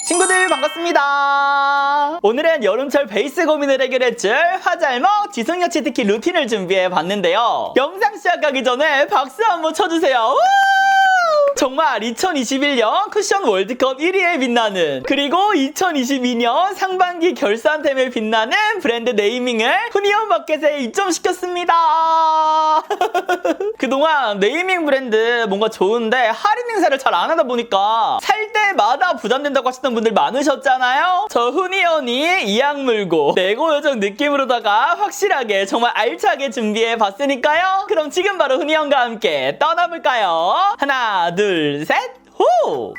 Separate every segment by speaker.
Speaker 1: 친구들 반갑습니다. 오늘은 여름철 베이스 고민을 해결해줄 화잘먹 지속력 치트키 루틴을 준비해봤는데요. 영상 시작하기 전에 박수 한번 쳐주세요. 정말 2021년 쿠션 월드컵 1위에 빛나는, 그리고 2022년 상반기 결산템에 빛나는 브랜드 네이밍을 후니언 마켓에 입점시켰습니다. 그동안 네이밍 브랜드 뭔가 좋은데 할인 행사를 잘 안 하다 보니까 살 때마다 부담된다고 하시던 분들 많으셨잖아요. 저 후니언이 이악 물고 내고 요정 느낌으로다가 확실하게 정말 알차게 준비해봤으니까요. 그럼 지금 바로 후니언과 함께 떠나볼까요? 하나 둘 셋 호!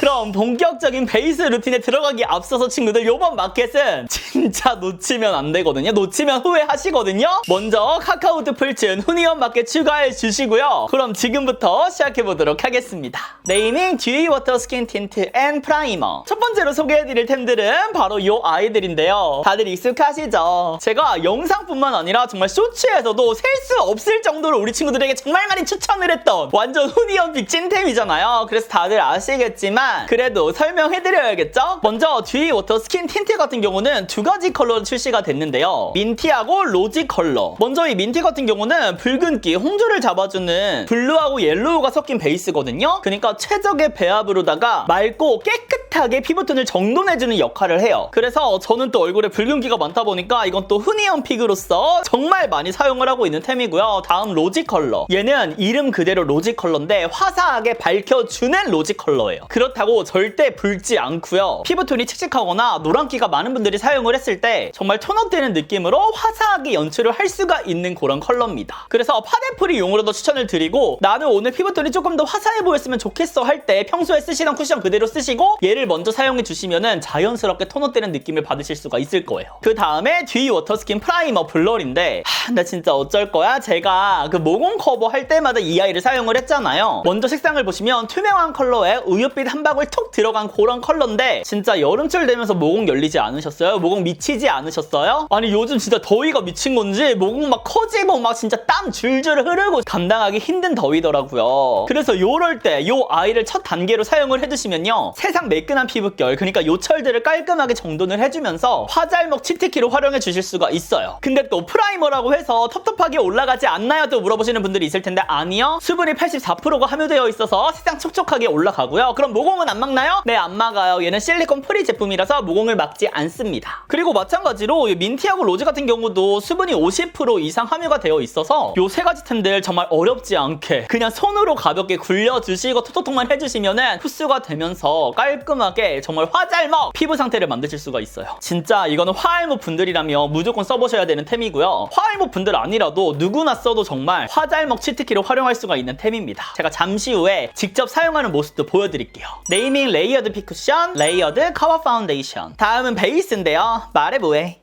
Speaker 1: 그럼 본격적인 베이스 루틴에 들어가기 앞서서 친구들, 요번 마켓은 진짜 놓치면 안 되거든요. 놓치면 후회하시거든요. 먼저 카카오톡 풀친 후니언 마켓 추가해 주시고요. 그럼 지금부터 시작해보도록 하겠습니다. 네이밍 듀이 워터 스킨 틴트 앤 프라이머. 첫 번째로 소개해드릴 템들은 바로 요 아이들인데요. 다들 익숙하시죠? 제가 영상뿐만 아니라 정말 쇼츠에서도 셀 수 없을 정도로 우리 친구들에게 정말 많이 추천을 했던 완전 후니언 빅 찐템이잖아요. 그래서 다들 아시겠지만 그래도 설명해드려야겠죠? 먼저 듀이 워터 스킨 틴트 같은 경우는 두 가지 컬러로 출시가 됐는데요. 민티하고 로지 컬러. 먼저 이 민티 같은 경우는 붉은기, 홍조를 잡아주는 블루하고 옐로우가 섞인 베이스거든요. 그러니까 최적의 배합으로다가 맑고 깨끗하게 피부톤을 정돈해주는 역할을 해요. 그래서 저는 또 얼굴에 붉은기가 많다 보니까 이건 또 후니언 픽으로서 정말 많이 사용을 하고 있는 템이고요. 다음 로지 컬러. 얘는 이름 그대로 로지 컬러인데 화사하게 밝혀주는 로지 컬러예요. 그렇다고 절대 붉지 않고요. 피부톤이 칙칙하거나 노란기가 많은 분들이 사용을 했을 때 정말 톤업되는 느낌으로 화사하게 연출을 할 수가 있는 그런 컬러입니다. 그래서 파데프리용으로도 추천을 드리고, 나는 오늘 피부톤이 조금 더 화사해 보였으면 좋겠어 할 때 평소에 쓰시던 쿠션 그대로 쓰시고 얘를 먼저 사용해 주시면은 자연스럽게 톤업되는 느낌을 받으실 수가 있을 거예요. 그 다음에 듀이 워터 스킨 프라이머 블러인데, 나 진짜 어쩔 거야? 제가 그 모공 커버 할 때마다 이 아이를 사용을 했잖아요. 먼저 색상을 보시면 투명한 컬러에 우윳빛 한 방울 톡 들어간 그런 컬러인데, 진짜 여름철 되면서 모공 열리지 않으셨어요? 모공 미치지 않으셨어요? 아니 요즘 진짜 더위가 미친 건지 모공 막 커지고 막 진짜 땀 줄줄 흐르고 감당하기 힘든 더위더라고요. 그래서 요럴 때 요 아이를 첫 단계로 사용을 해주시면요, 세상 매끈한 피부결, 그러니까 요철들을 깔끔하게 정돈을 해주면서 화잘먹 치트키로 활용해 주실 수가 있어요. 근데 또 프라이머라고 해서 텁텁하게 올라가지 않나요? 또 물어보시는 분들이 있을 텐데, 아니요, 수분이 84%가 함유되어 있어서 세상 촉촉하게 올라가고요. 그럼 모공은 안 막나요? 네, 안 막아요. 얘는 실리콘 프리 제품이라서 모공을 막지 않습니다. 그리고 마찬가지로 민티하고 로즈 같은 경우도 수분이 50% 이상 함유가 되어 있어서 요 세 가지 템들 정말 어렵지 않게 그냥 손으로 가볍게 굴려주시고 톡톡톡만 해주시면은 흡수가 되면서 깔끔하게 정말 화잘먹 피부 상태를 만드실 수가 있어요. 진짜 이거는 화알목 분들이라면 무조건 써보셔야 되는 템이고요. 화알목 분들 아니라도 누구나 써도 정말 화잘먹 치트키로 활용할 수가 있는 템입니다. 제가 잠시 후에 직접 사용하는 모습도 보여드릴게요. 네이밍 레이어드 픽 쿠션, 레이어드 커버 파운데이션. 다음은 베이스인데요. 말해 뭐해.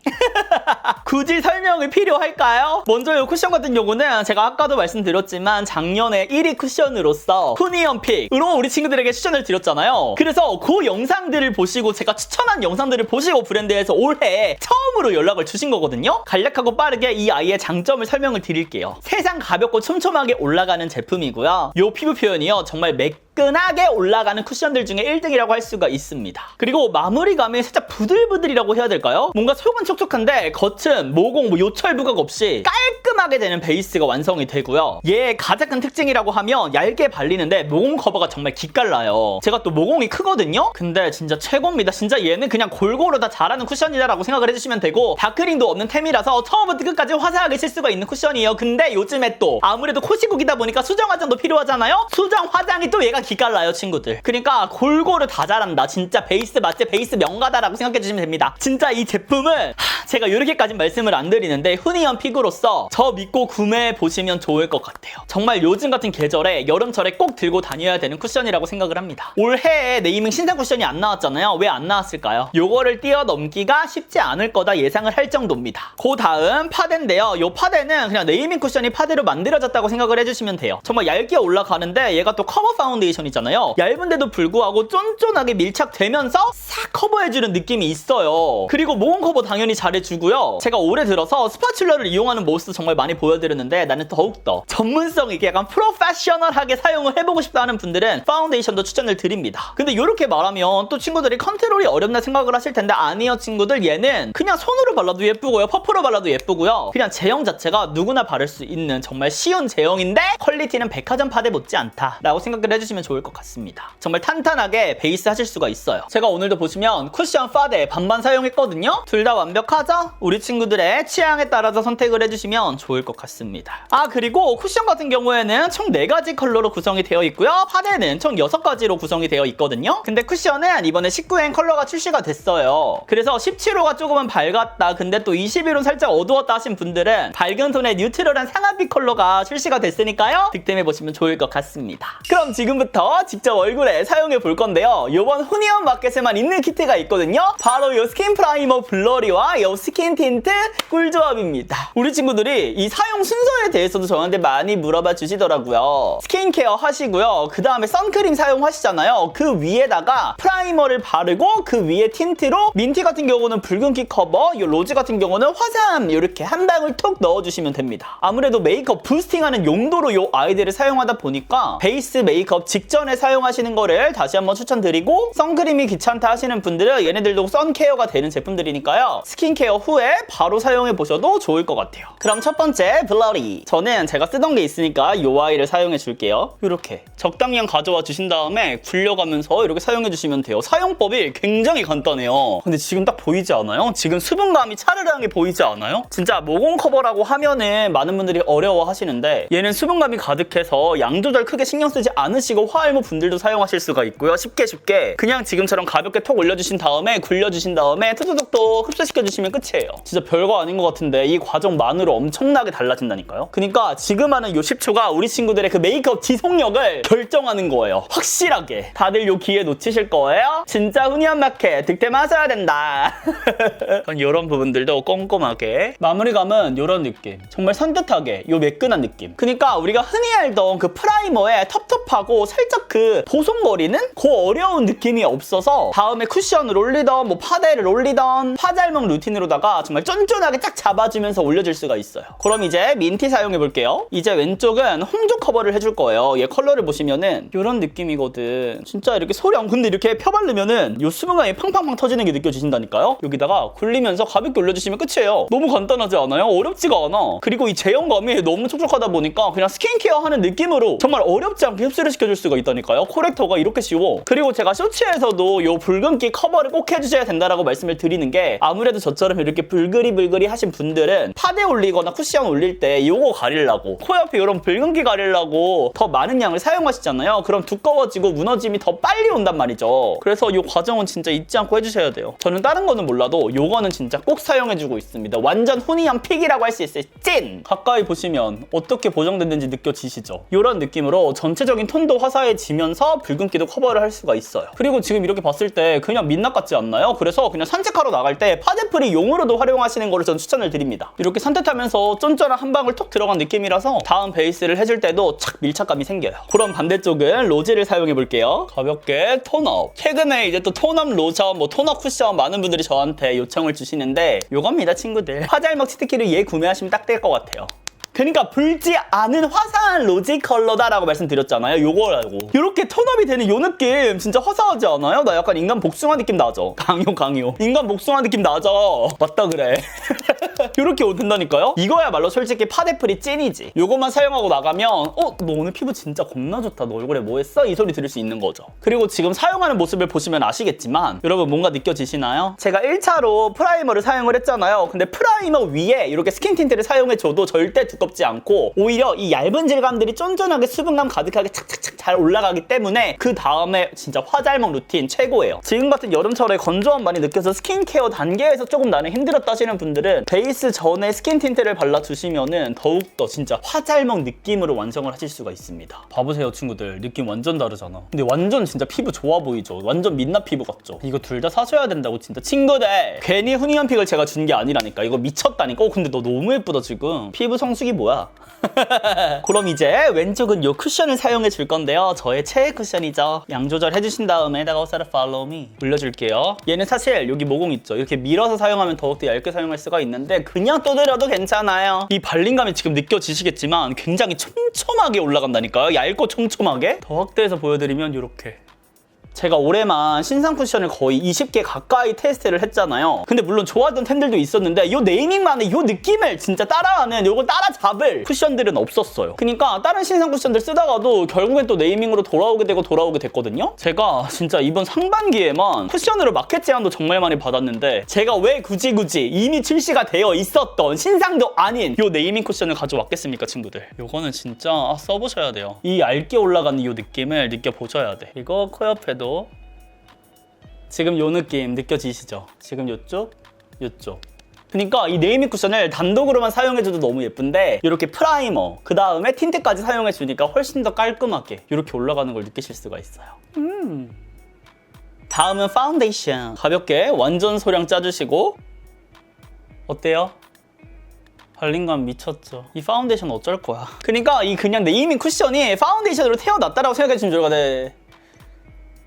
Speaker 1: 굳이 설명이 필요할까요? 먼저 이 쿠션 같은 경우는 제가 아까도 말씀드렸지만 작년에 1위 쿠션으로서 후니언 픽으로 우리 친구들에게 추천을 드렸잖아요. 그래서 그 영상들을 보시고, 제가 추천한 영상들을 보시고 브랜드에서 올해 처음으로 연락을 주신 거거든요. 간략하고 빠르게 이 아이의 장점을 설명을 드릴게요. 세상 가볍고 촘촘하게 올라가는 제품이고요. 이 피부 표현이요, 정말 매끈하게 올라가는 쿠션들 중에 1등이라고 할 수가 있습니다. 그리고 마무리감이 살짝 부들부들이라고 해야 될까요? 뭔가 속은 촉촉한데 겉은 모공, 요철 부각 없이 깔끔하게 되는 베이스가 완성이 되고요. 얘의 가장 큰 특징이라고 하면 얇게 발리는데 모공 커버가 정말 기깔나요. 제가 또 모공이 크거든요? 근데 진짜 최고입니다. 진짜 얘는 그냥 골고루 다 잘하는 쿠션이다라고 생각을 해주시면 되고, 다크링도 없는 템이라서 처음부터 끝까지 화사하게 쓸 수가 있는 쿠션이에요. 근데 요즘에 또 아무래도 코시국이다 보니까 수정 화장도 필요하잖아요? 수정 화장이 또 얘가 기깔나요, 친구들. 그러니까 골고루 다 잘한다. 진짜 베이스 맛집, 베이스 명가다라고 생각해주시면 됩니다. 진짜 이 제품은 제가 이렇게까지 말씀을 안 드리는데 후니언 픽으로서 저 믿고 구매해보시면 좋을 것 같아요. 정말 요즘 같은 계절에, 여름철에 꼭 들고 다녀야 되는 쿠션이라고 생각을 합니다. 올해에 네이밍 신상 쿠션이 안 나왔잖아요. 왜 안 나왔을까요? 요거를 뛰어넘기가 쉽지 않을 거다 예상을 할 정도입니다. 그 다음 파데인데요. 요 파데는 그냥 네이밍 쿠션이 파데로 만들어졌다고 생각을 해주시면 돼요. 정말 얇게 올라가는데 얘가 또 커버 파운데이션 파운데이션이잖아요. 얇은데도 불구하고 쫀쫀하게 밀착되면서 싹 커버해주는 느낌이 있어요. 그리고 모공 커버 당연히 잘해주고요. 제가 올해 들어서 스파츌러를 이용하는 모습도 정말 많이 보여드렸는데 나는 더욱더 전문성 있게 약간 프로페셔널하게 사용을 해보고 싶다 하는 분들은 파운데이션도 추천을 드립니다. 근데 이렇게 말하면 또 친구들이 컨트롤이 어렵나 생각을 하실 텐데 아니요 친구들, 얘는 그냥 손으로 발라도 예쁘고요, 퍼프로 발라도 예쁘고요, 그냥 제형 자체가 누구나 바를 수 있는 정말 쉬운 제형인데 퀄리티는 백화점 파데 못지 않다 라고 생각을 해주시면 좋을 것 같습니다. 정말 탄탄하게 베이스 하실 수가 있어요. 제가 오늘도 보시면 쿠션, 파데 반반 사용했거든요. 둘 다 완벽하죠? 우리 친구들의 취향에 따라서 선택을 해주시면 좋을 것 같습니다. 아, 그리고 쿠션 같은 경우에는 총 4가지 컬러로 구성이 되어 있고요, 파데는 총 6가지로 구성이 되어 있거든요. 근데 쿠션은 이번에 19행 컬러가 출시가 됐어요. 그래서 17호가 조금은 밝았다, 근데 또 21호는 살짝 어두웠다 하신 분들은 밝은 톤의 뉴트럴한 상아빛 컬러가 출시가 됐으니까요, 득템해보시면 좋을 것 같습니다. 그럼 지금부터 직접 얼굴에 사용해 볼 건데요, 이번 후니온 마켓에만 있는 키트가 있거든요. 바로 이 스킨 프라이머 블러리와 이 스킨 틴트 꿀조합입니다. 우리 친구들이 이 사용 순서에 대해서도 저한테 많이 물어봐 주시더라고요. 스킨케어 하시고요, 그 다음에 선크림 사용하시잖아요. 그 위에다가 프라이머를 바르고 그 위에 틴트로, 민티 같은 경우는 붉은기 커버, 이 로즈 같은 경우는 화사함 이렇게 한 방울 톡 넣어주시면 됩니다. 아무래도 메이크업 부스팅하는 용도로 이 아이들을 사용하다 보니까 베이스 메이크업 직전에 사용하시는 거를 다시 한번 추천드리고, 선크림이 귀찮다 하시는 분들은 얘네들도 선케어가 되는 제품들이니까요, 스킨케어 후에 바로 사용해 보셔도 좋을 것 같아요. 그럼 첫 번째 블러리, 저는 제가 쓰던 게 있으니까 이 아이를 사용해 줄게요. 이렇게 적당량 가져와 주신 다음에 굴려가면서 이렇게 사용해 주시면 돼요. 사용법이 굉장히 간단해요. 근데 지금 딱 보이지 않아요? 지금 수분감이 차르르하게 보이지 않아요? 진짜 모공 커버라고 하면은 많은 분들이 어려워 하시는데 얘는 수분감이 가득해서 양 조절 크게 신경 쓰지 않으시고 화알모 분들도 사용하실 수가 있고요. 쉽게 그냥 지금처럼 가볍게 톡 올려주신 다음에 굴려주신 다음에 톡톡톡 흡수시켜주시면 끝이에요. 진짜 별거 아닌 것 같은데 이 과정만으로 엄청나게 달라진다니까요. 그러니까 지금 하는 요 10초가 우리 친구들의 그 메이크업 지속력을 결정하는 거예요. 확실하게. 다들 요 기회 놓치실 거예요. 진짜 후니온 마켓 득템하셔야 된다. 이런 부분들도 꼼꼼하게. 마무리감은 이런 느낌. 정말 산뜻하게 요 매끈한 느낌. 그러니까 우리가 흔히 알던 그 프라이머에 텁텁하고 살짝 그 보송거리는 그 어려운 느낌이 없어서 다음에 쿠션을 올리던 뭐 파데를 올리던 파잘먹 루틴으로다가 정말 쫀쫀하게 딱 잡아주면서 올려줄 수가 있어요. 그럼 이제 민티 사용해볼게요. 이제 왼쪽은 홍조 커버를 해줄 거예요. 얘 컬러를 보시면은 이런 느낌이거든. 진짜 이렇게 소량, 근데 이렇게 펴바르면은 요 수분감이 팡팡팡 터지는 게 느껴지신다니까요. 여기다가 굴리면서 가볍게 올려주시면 끝이에요. 너무 간단하지 않아요? 어렵지가 않아. 그리고 이 제형감이 너무 촉촉하다 보니까 그냥 스킨케어 하는 느낌으로 정말 어렵지 않게 흡수를 시켜줄 수가 있다니까요. 코렉터가 이렇게 쉬워. 그리고 제가 쇼츠에서도 요 붉은기 커버를 꼭 해주셔야 된다라고 말씀을 드리는 게, 아무래도 저처럼 이렇게 불그리 하신 분들은 파데 올리거나 쿠션 올릴 때 요거 가리려고, 코 옆에 이런 붉은기 가리려고 더 많은 양을 사용하시잖아요. 그럼 두꺼워지고 무너짐이 더 빨리 온단 말이죠. 그래서 요 과정은 진짜 잊지 않고 해주셔야 돼요. 저는 다른 거는 몰라도 요거는 진짜 꼭 사용해주고 있습니다. 완전 후니온 픽이라고 할 수 있어요. 찐! 가까이 보시면 어떻게 보정됐는지 느껴지시죠? 요런 느낌으로 전체적인 톤도 화사해지면서 붉은기도 커버를 할 수가 있어요. 그리고 지금 이렇게 봤을 때 그냥 민낯 같지 않나요? 그래서 그냥 산책하러 나갈 때 파데프리 용으로도 활용하시는 거를 전 추천을 드립니다. 이렇게 산뜻하면서 쫀쫀한 한 방울 톡 들어간 느낌이라서 다음 베이스를 해줄 때도 착 밀착감이 생겨요. 그럼 반대쪽은 로즈를 사용해 볼게요. 가볍게 톤업. 최근에 이제 또 톤업 로션, 뭐 톤업 쿠션 많은 분들이 저한테 요청을 주시는데 요겁니다 친구들. 화잘먹 치트키를 얘 구매하시면 딱 될 것 같아요. 그러니까 불지 않은 화사한 로지 컬러다라고 말씀드렸잖아요. 요거라고. 이렇게 톤업이 되는 요 느낌 진짜 화사하지 않아요? 나 약간 인간 복숭아 느낌 나죠? 강요. 인간 복숭아 느낌 나죠? 맞다 그래. 이렇게 된다니까요? 이거야말로 솔직히 파데프리 찐이지. 요것만 사용하고 나가면 너 오늘 피부 진짜 겁나 좋다. 너 얼굴에 뭐 했어? 이 소리 들을 수 있는 거죠. 그리고 지금 사용하는 모습을 보시면 아시겠지만 여러분 뭔가 느껴지시나요? 제가 1차로 프라이머를 사용을 했잖아요. 근데 프라이머 위에 이렇게 스킨 틴트를 사용해줘도 절대 두껍지 않고 오히려 이 얇은 질감들이 쫀쫀하게 수분감 가득하게 착착착 잘 올라가기 때문에 그 다음에 진짜 화잘먹 루틴 최고예요. 지금 같은 여름철에 건조함 많이 느껴서 스킨케어 단계에서 조금 나는 힘들었다 하시는 분들은 베이스 베이스 전에 스킨 틴트를 발라주시면은 더욱더 진짜 화잘먹 느낌으로 완성을 하실 수가 있습니다. 봐보세요 친구들, 느낌 완전 다르잖아. 근데 완전 진짜 피부 좋아 보이죠? 완전 민낯 피부 같죠? 이거 둘 다 사셔야 된다고 진짜. 친구들, 괜히 후니언픽을 제가 준 게 아니라니까. 이거 미쳤다니까. 근데 너 너무 예쁘다 지금. 피부 성숙이 뭐야? 그럼 이제 왼쪽은 이 쿠션을 사용해 줄 건데요. 저의 최애 쿠션이죠. 양 조절해 주신 다음에 다가오사를 follow me 올려줄게요. 얘는 사실 여기 모공 있죠? 이렇게 밀어서 사용하면 더욱더 얇게 사용할 수가 있는데 그냥 두드려도 괜찮아요. 이 발림감이 지금 느껴지시겠지만 굉장히 촘촘하게 올라간다니까요. 얇고 촘촘하게. 더 확대해서 보여드리면 이렇게. 제가 올해만 신상 쿠션을 거의 20개 가까이 테스트를 했잖아요. 근데 물론 좋아하던 템들도 있었는데 이 네이밍만의 이 느낌을 진짜 따라하는, 이걸 따라잡을 쿠션들은 없었어요. 그러니까 다른 신상 쿠션들 쓰다가도 결국엔 또 네이밍으로 돌아오게 됐거든요. 제가 진짜 이번 상반기에만 쿠션으로 마켓 제안도 정말 많이 받았는데 제가 왜 굳이 이미 출시가 되어 있었던 신상도 아닌 이 네이밍 쿠션을 가져왔겠습니까 친구들. 이거는 진짜 써보셔야 돼요. 이 얇게 올라가는 이 느낌을 느껴보셔야 돼. 이거 코 옆에도 지금 요 느낌 느껴지시죠? 지금 요쪽? 그러니까 이 네이밍 쿠션을 단독으로만 사용해줘도 너무 예쁜데 이렇게 프라이머, 그 다음에 틴트까지 사용해주니까 훨씬 더 깔끔하게 이렇게 올라가는 걸 느끼실 수가 있어요. 다음은 파운데이션. 가볍게 완전 소량 짜주시고. 어때요? 발림감 미쳤죠. 이 파운데이션 어쩔 거야. 그러니까 이 그냥 네이밍 쿠션이 파운데이션으로 태어났다라고 생각해주면 좋을 것 같아.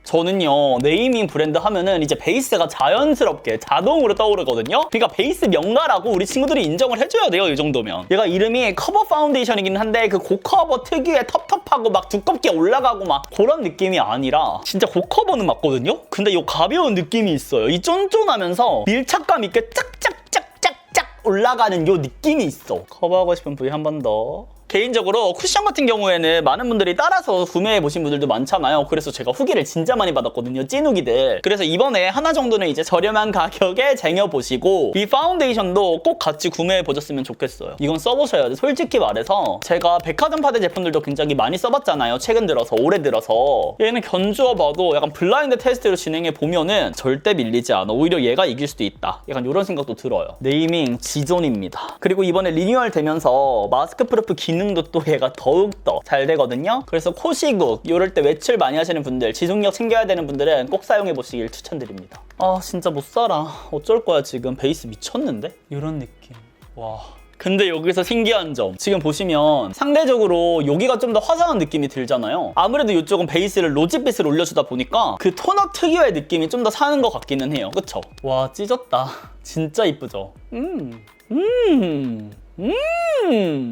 Speaker 1: 저는요, 네이밍 브랜드 하면은 이제 베이스가 자연스럽게 자동으로 떠오르거든요. 그러니까 베이스 명가라고 우리 친구들이 인정을 해줘야 돼요. 이 정도면. 얘가 이름이 커버 파운데이션이긴 한데 그 고커버 특유의 텁텁하고 막 두껍게 올라가고 막 그런 느낌이 아니라 진짜 고커버는 맞거든요. 근데 이 가벼운 느낌이 있어요. 이 쫀쫀하면서 밀착감 있게 짝짝짝짝짝 올라가는 이 느낌이 있어. 커버하고 싶은 부위 한 번 더. 개인적으로 쿠션 같은 경우에는 많은 분들이 따라서 구매해보신 분들도 많잖아요. 그래서 제가 후기를 진짜 많이 받았거든요. 찐 후기들. 그래서 이번에 하나 정도는 이제 저렴한 가격에 쟁여보시고 이 파운데이션도 꼭 같이 구매해보셨으면 좋겠어요. 이건 써보셔야 돼. 솔직히 말해서 제가 백화점 파데 제품들도 굉장히 많이 써봤잖아요. 최근 들어서, 올해 들어서. 얘는 견주어봐도 약간 블라인드 테스트로 진행해보면은 절대 밀리지 않아. 오히려 얘가 이길 수도 있다. 약간 이런 생각도 들어요. 네이밍 지존입니다. 그리고 이번에 리뉴얼 되면서 마스크 프루프 기능도 또 얘가 더욱더 잘 되거든요. 그래서 코시국 이럴 때 외출 많이 하시는 분들, 지속력 챙겨야 되는 분들은 꼭 사용해 보시길 추천드립니다. 아 진짜 못 살아. 어쩔 거야 지금. 베이스 미쳤는데? 이런 느낌. 와. 근데 여기서 신기한 점, 지금 보시면 상대적으로 여기가 좀 더 화사한 느낌이 들잖아요. 아무래도 이쪽은 베이스를 로지빛을 올려주다 보니까 그 톤업 특유의 느낌이 좀 더 사는 것 같기는 해요. 그쵸? 와 찢었다. 진짜 이쁘죠?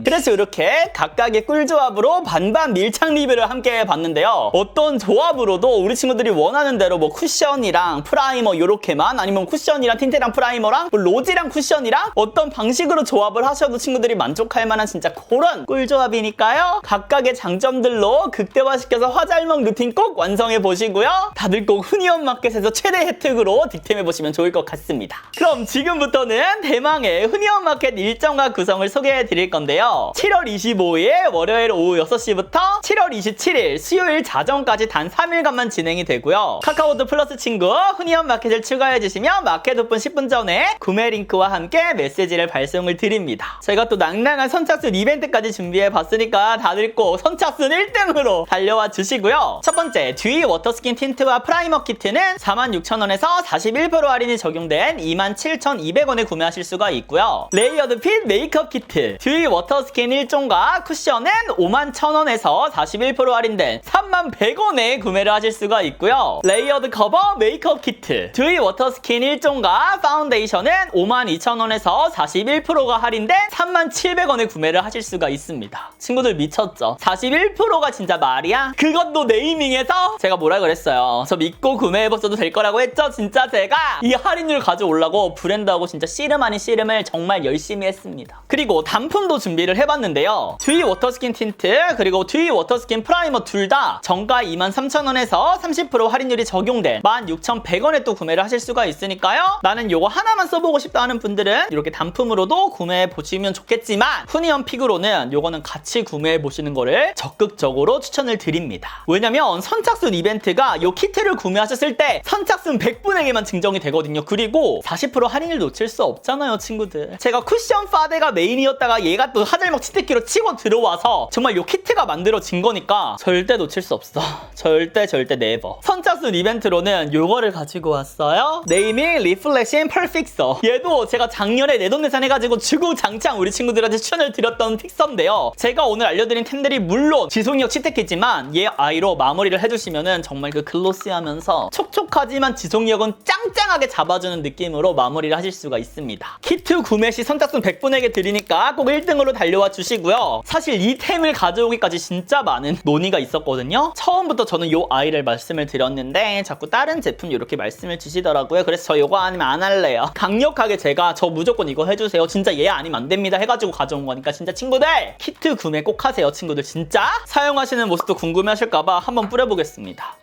Speaker 1: 그래서 이렇게 각각의 꿀조합으로 반반 밀착 리뷰를 함께 해봤는데요. 어떤 조합으로도 우리 친구들이 원하는 대로 뭐 쿠션이랑 프라이머 이렇게만, 아니면 쿠션이랑 틴트랑 프라이머랑 뭐 로지랑 쿠션이랑 어떤 방식으로 조합을 하셔도 친구들이 만족할 만한 진짜 그런 꿀조합이니까요. 각각의 장점들로 극대화시켜서 화잘먹 루틴 꼭 완성해보시고요. 다들 꼭 후니언 마켓에서 최대 혜택으로 득템해보시면 좋을 것 같습니다. 그럼 지금부터는 대망의 후니언 마켓 일정과 구성을 소개해드릴 건데요. 7월 25일 월요일 오후 6시부터 7월 27일 수요일 자정까지 단 3일간만 진행이 되고요. 카카오톡 플러스 친구 후니언 마켓을 추가해주시면 마켓 오픈 10분 전에 구매 링크와 함께 메시지를 발송을 드립니다. 저희가 또 낭낭한 선착순 이벤트까지 준비해봤으니까 다들 꼭 선착순 1등으로 달려와 주시고요. 첫 번째, 듀이 워터스킨 틴트와 프라이머 키트는 46,000원에서 41% 할인이 적용된 27,200원에 구매하실 수가 있고요. 레이어드 핏 메이크업 키트, 듀이 워터스킨 1종과 쿠션은 51,000원에서 41% 할인된 31,100원에 구매를 하실 수가 있고요. 레이어드 커버 메이크업 키트, 듀이 워터스킨 1종과 파운데이션은 52,000원에서 41%가 할인된 37,000원에 구매를 하실 수가 있습니다. 친구들 미쳤죠? 41%가 진짜 말이야? 그것도 네이밍에서 제가 뭐라 그랬어요? 저 믿고 구매해봤어도 될 거라고 했죠? 진짜 제가 이 할인율 가져오려고 브랜드하고 진짜 씨름 아닌 씨름을 정말 열심히 했습니다. 그리고 단품도 준비를 해봤는데요. 듀이 워터스킨 틴트 그리고 듀이 워터스킨 프라이머 둘 다 정가 23,000원에서 30% 할인율이 적용된 16,100원에 또 구매를 하실 수가 있으니까요. 나는 요거 하나만 써보고 싶다 하는 분들은 이렇게 단품으로도 구매해 보시면 좋겠지만 후니언 픽으로는 요거는 같이 구매해 보시는 거를 적극적으로 추천을 드립니다. 왜냐면 선착순 이벤트가 요 키트를 구매하셨을 때 선착순 100분에게만 증정이 되거든요. 그리고 40% 할인을 놓칠 수 없잖아요, 친구들. 제가 쿠션 파데가 메인이었다가 얘가 또 하잘먹 치트키로 치고 들어와서 정말 요 키트가 만들어진 거니까 절대 놓칠 수 없어. 절대 네버. 선착순 이벤트로는 요거를 가지고 왔어요. 네이밍 리플렉션 퍼픽서. 얘도 제가 작년에 내돈내산 해가지고 주구장창 우리 친구들한테 추천을 드렸던 픽서인데요. 제가 오늘 알려드린 템들이 물론 지속력 치트키지만 얘 아이로 마무리를 해주시면은 정말 그 글로시하면서 촉촉하지만 지속력은 짱짱하게 잡아주는 느낌으로 마무리를 하실 수가 있습니다. 키트 구매 시 선착순 100분에게 드리니까 꼭 1등으로 달려와 주시고요. 사실 이 템을 가져오기까지 진짜 많은 논의가 있었거든요. 처음부터 저는 요 아이를 말씀을 드렸는데 자꾸 다른 제품 이렇게 말씀을 주시더라고요. 그래서 저 요거 아니면 안 할래요. 강력하게 제가 저 무조건 이거 해주세요. 진짜 얘 아니면 안 됩니다 해가지고 가져온 거니까 진짜 친구들 키트 구매 꼭 하세요. 친구들 진짜 사용하시는 모습도 궁금해하실까봐 한번 뿌려보겠습니다.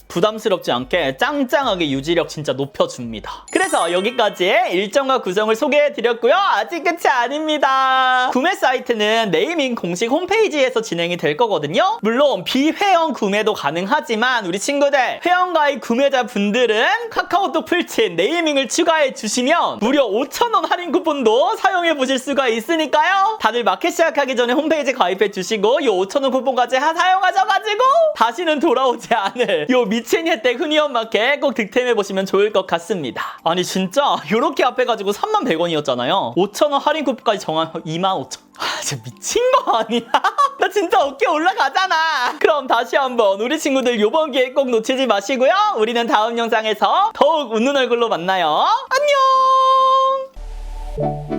Speaker 1: 부담스럽지 않게 짱짱하게 유지력 진짜 높여줍니다. 그래서 여기까지 일정과 구성을 소개해드렸고요. 아직 끝이 아닙니다. 구매 사이트는 네이밍 공식 홈페이지에서 진행이 될 거거든요. 물론 비회원 구매도 가능하지만 우리 친구들 회원가입 구매자분들은 카카오톡 풀친 네이밍을 추가해 주시면 무려 5,000원 할인 쿠폰도 사용해 보실 수가 있으니까요. 다들 마켓 시작하기 전에 홈페이지 가입해 주시고 이 5,000원 쿠폰까지 사용하셔가지고 다시는 돌아오지 않을 요 미친 혜택 후니언 마켓 꼭 득템해보시면 좋을 것 같습니다. 아니 진짜 요렇게 합해가지고 31,100원이었잖아요. 5,000원 할인 쿠폰까지 정하면 25,000원. 아 진짜 미친 거 아니야? 나 진짜 어깨 올라가잖아. 그럼 다시 한번 우리 친구들 요번 기회 꼭 놓치지 마시고요. 우리는 다음 영상에서 더욱 웃는 얼굴로 만나요. 안녕.